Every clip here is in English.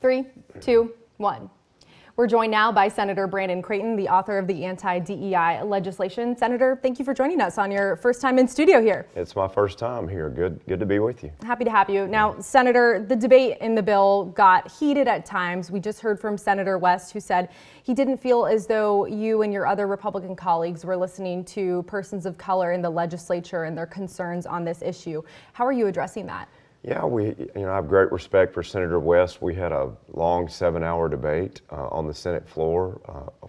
3, 2, 1. We're joined now by Senator Brandon Creighton, the author of the anti-DEI legislation. Senator, thank you for joining us on your first time in studio here. It's my first time here. Good to be with you. Happy to have you. Now, Senator, the debate in the bill got heated at times. We just heard from Senator West, who said he didn't feel as though you and your other Republican colleagues were listening to persons of color in the legislature and their concerns on this issue. How are you addressing that? Yeah, I have great respect for Senator West. We had a long 7-hour debate on the Senate floor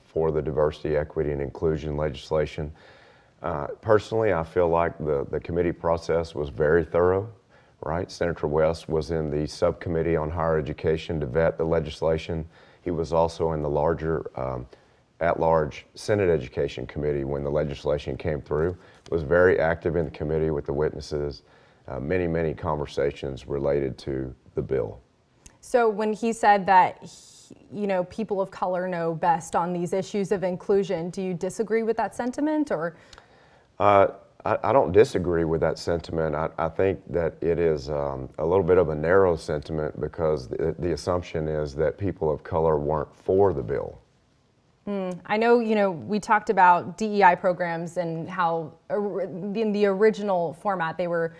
for the diversity, equity, and inclusion legislation. Personally, I feel like the committee process was very thorough, right? Senator West was in the subcommittee on higher education to vet the legislation. He was also in the larger at-large Senate Education Committee when the legislation came through. Was very active in the committee with the witnesses. Many conversations related to the bill. So when he said that, people of color know best on these issues of inclusion, do you disagree with that sentiment, or? I don't disagree with that sentiment. I think that it is a little bit of a narrow sentiment because the assumption is that people of color weren't for the bill. I know, we talked about DEI programs and how in the original format they were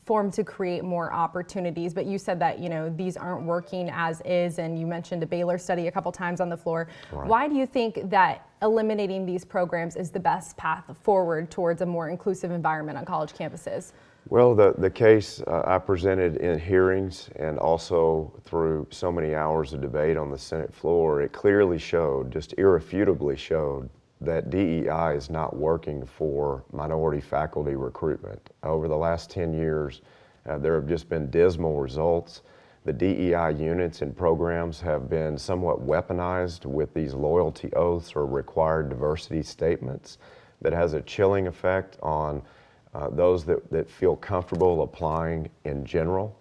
formed to create more opportunities, but you said that these aren't working as is, and you mentioned a Baylor study a couple times on the floor. Right. Why do you think that eliminating these programs is the best path forward towards a more inclusive environment on college campuses? Well, the case I presented in hearings and also through so many hours of debate on the Senate floor, it clearly showed, just irrefutably showed, that DEI is not working for minority faculty recruitment. Over the last 10 years, there have just been dismal results. The DEI units and programs have been somewhat weaponized with these loyalty oaths or required diversity statements that has a chilling effect on those that feel comfortable applying in general,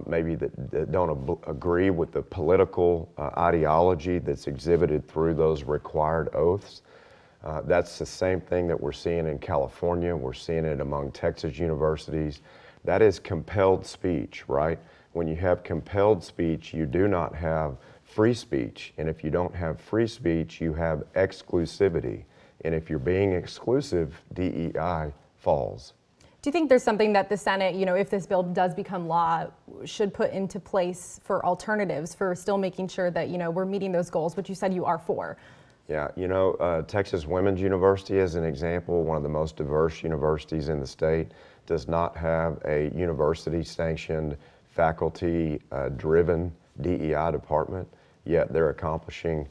maybe that don't agree with the political ideology that's exhibited through those required oaths. That's the same thing that we're seeing in California. We're seeing it among Texas universities. That is compelled speech, right? When you have compelled speech, you do not have free speech. And if you don't have free speech, you have exclusivity. And if you're being exclusive, DEI falls. Do you think there's something that the Senate, if this bill does become law, should put into place for alternatives for still making sure that, we're meeting those goals, which you said you are for? Yeah, Texas Women's University, as an example, one of the most diverse universities in the state, does not have a university-sanctioned, faculty-driven DEI department, yet they're accomplishing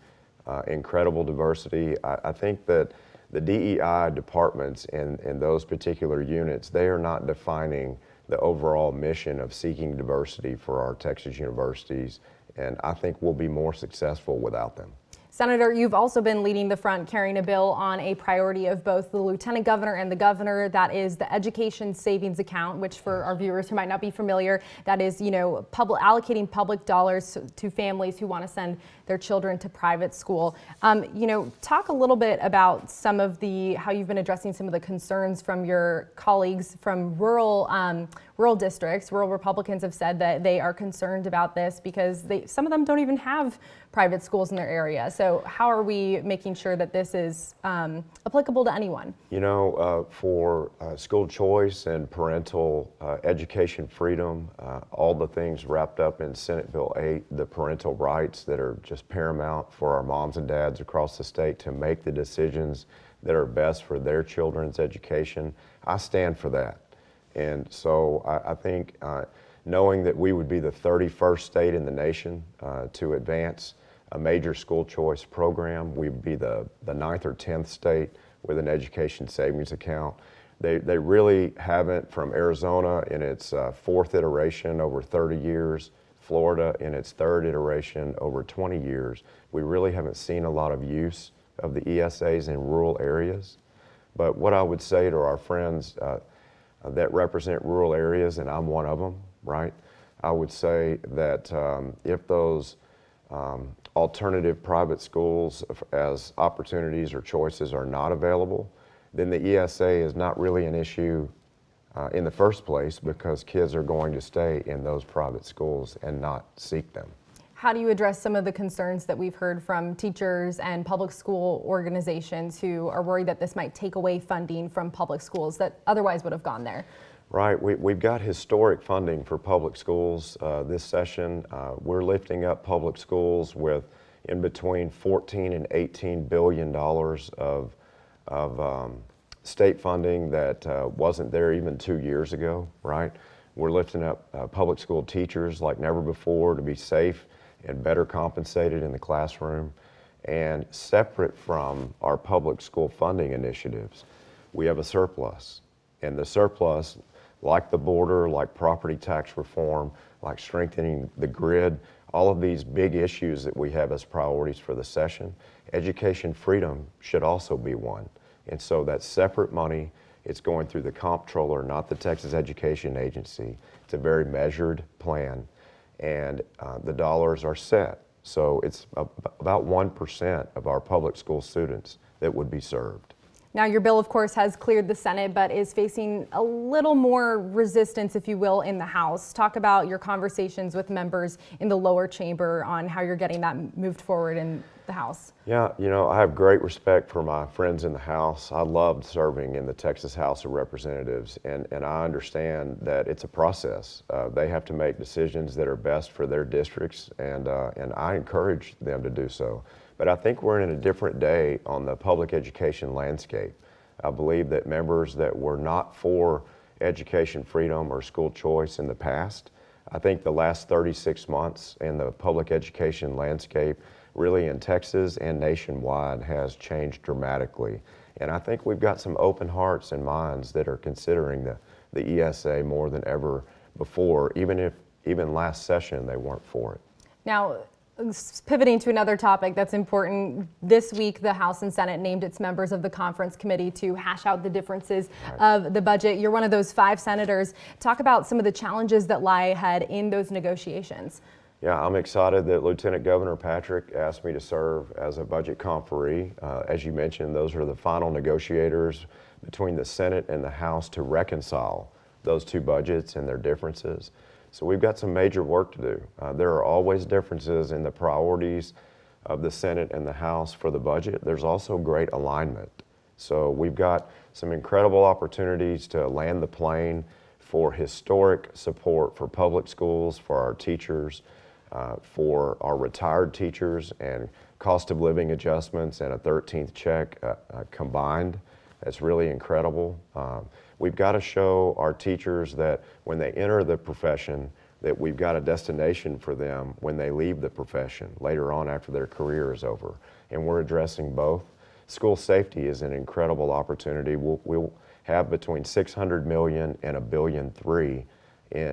incredible diversity. I think that the DEI departments in those particular units, they are not defining the overall mission of seeking diversity for our Texas universities, and I think we'll be more successful without them. Senator, you've also been leading the front carrying a bill on a priority of both the lieutenant governor and the governor. That is the education savings account, which for our viewers who might not be familiar, that is, allocating public dollars to families who want to send their children to private school. Talk a little bit about how you've been addressing some of the concerns from your colleagues from rural districts. Rural Republicans have said that they are concerned about this because some of them don't even have private schools in their area. So how are we making sure that this is applicable to anyone? For school choice and parental education freedom, all the things wrapped up in Senate Bill 8, the parental rights that are just paramount for our moms and dads across the state to make the decisions that are best for their children's education, I stand for that. And so I think knowing that we would be the 31st state in the nation to advance a major school choice program, we'd be the 9th or 10th state with an education savings account. They really haven't, from Arizona in its 4th iteration over 30 years, Florida in its 3rd iteration over 20 years, we really haven't seen a lot of use of the ESAs in rural areas. But what I would say to our friends that represent rural areas, and I'm one of them, right? I would say that if those alternative private schools as opportunities or choices are not available, then the ESA is not really an issue in the first place because kids are going to stay in those private schools and not seek them. How do you address some of the concerns that we've heard from teachers and public school organizations who are worried that this might take away funding from public schools that otherwise would have gone there? Right, we've got historic funding for public schools this session. We're lifting up public schools with in between 14 and 18 billion dollars of state funding that wasn't there even 2 years ago, right? We're lifting up public school teachers like never before to be safe and better compensated in the classroom. And separate from our public school funding initiatives, we have a surplus. And the surplus, like the border, like property tax reform, like strengthening the grid, all of these big issues that we have as priorities for the session, education freedom should also be one. And so that's separate money. It's going through the comptroller, not the Texas Education Agency. It's a very measured plan, and the dollars are set. So it's about 1% of our public school students that would be served. Now, your bill, of course, has cleared the Senate, but is facing a little more resistance, if you will, in the House. Talk about your conversations with members in the lower chamber on how you're getting that moved forward in the House. Yeah, you know, I have great respect for my friends in the House. I loved serving in the Texas House of Representatives, and I understand that it's a process. They have to make decisions that are best for their districts, and I encourage them to do so. But I think we're in a different day on the public education landscape. I believe that members that were not for education freedom or school choice in the past, I think the last 36 months in the public education landscape, really in Texas and nationwide, has changed dramatically. And I think we've got some open hearts and minds that are considering the ESA more than ever before, even last session they weren't for it. Now, pivoting to another topic that's important, this week the House and Senate named its members of the conference committee to hash out the differences of the budget. You're one of those 5 senators. Talk about some of the challenges that lie ahead in those negotiations. Yeah, I'm excited that Lieutenant Governor Patrick asked me to serve as a budget conferee. As you mentioned, those are the final negotiators between the Senate and the House to reconcile those two budgets and their differences. So we've got some major work to do. There are always differences in the priorities of the Senate and the House for the budget. There's also great alignment. So we've got some incredible opportunities to land the plane for historic support for public schools, for our teachers, for our retired teachers, and cost of living adjustments and a 13th check combined. That's really incredible. We've got to show our teachers that when they enter the profession, that we've got a destination for them when they leave the profession later on after their career is over. And we're addressing both. School safety is an incredible opportunity. We'll have between $600 million and $1.3 billion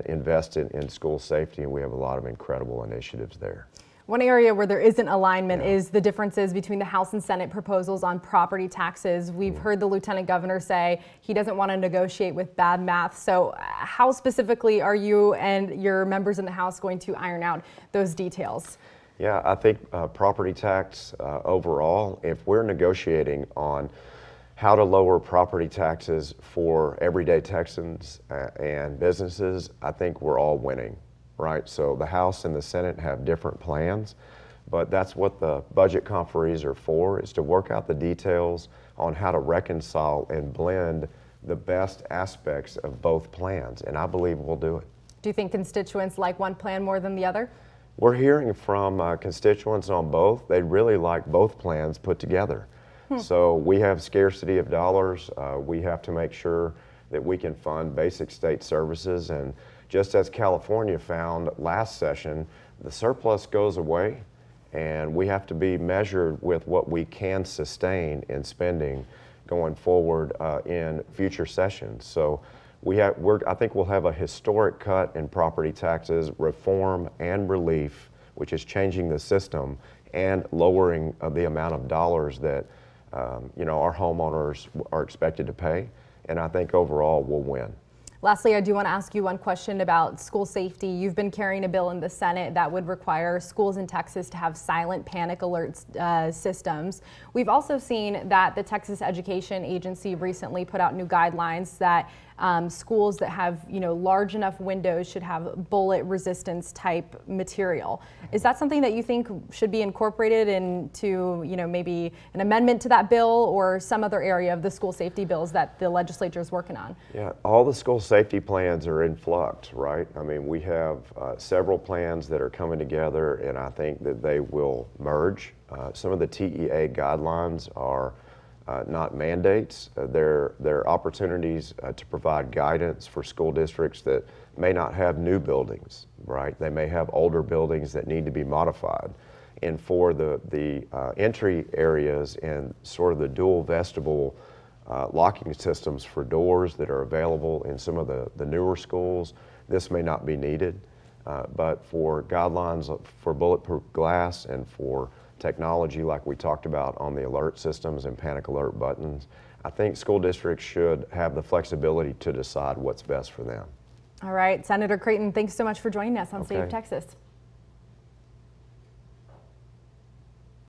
invested in school safety, and we have a lot of incredible initiatives there. One area where there isn't alignment is the differences between the House and Senate proposals on property taxes. We've heard the Lieutenant Governor say he doesn't want to negotiate with bad math. So how specifically are you and your members in the House going to iron out those details? Yeah, I think property tax overall, if we're negotiating on how to lower property taxes for everyday Texans and businesses, I think we're all winning. Right, so the House and the Senate have different plans, but that's what the budget conferees are for, is to work out the details on how to reconcile and blend the best aspects of both plans, and I believe we'll do it. Do you think constituents like one plan more than the other? We're hearing from constituents on both. They really like both plans put together. So we have scarcity of dollars. We have to make sure that we can fund basic state services, and just as California found last session, the surplus goes away, and we have to be measured with what we can sustain in spending going forward in future sessions. So I think we'll have a historic cut in property taxes, reform and relief, which is changing the system and lowering the amount of dollars that our homeowners are expected to pay. And I think overall we'll win. Lastly, I do want to ask you one question about school safety. You've been carrying a bill in the Senate that would require schools in Texas to have silent panic alert systems. We've also seen that the Texas Education Agency recently put out new guidelines that schools that have, large enough windows should have bullet resistance type material. Is that something that you think should be incorporated into, maybe an amendment to that bill or some other area of the school safety bills that the legislature is working on? Yeah, all the school safety plans are in flux, right? I mean, we have several plans that are coming together, and I think that they will merge. Some of the TEA guidelines are not mandates. They're opportunities to provide guidance for school districts that may not have new buildings, right? They may have older buildings that need to be modified. And for the entry areas and sort of the dual vestibule locking systems for doors that are available in some of the newer schools, this may not be needed. But for guidelines for bulletproof glass and for technology like we talked about on the alert systems and panic alert buttons, I think school districts should have the flexibility to decide what's best for them. All right, Senator Creighton, thanks so much for joining us on Save Texas.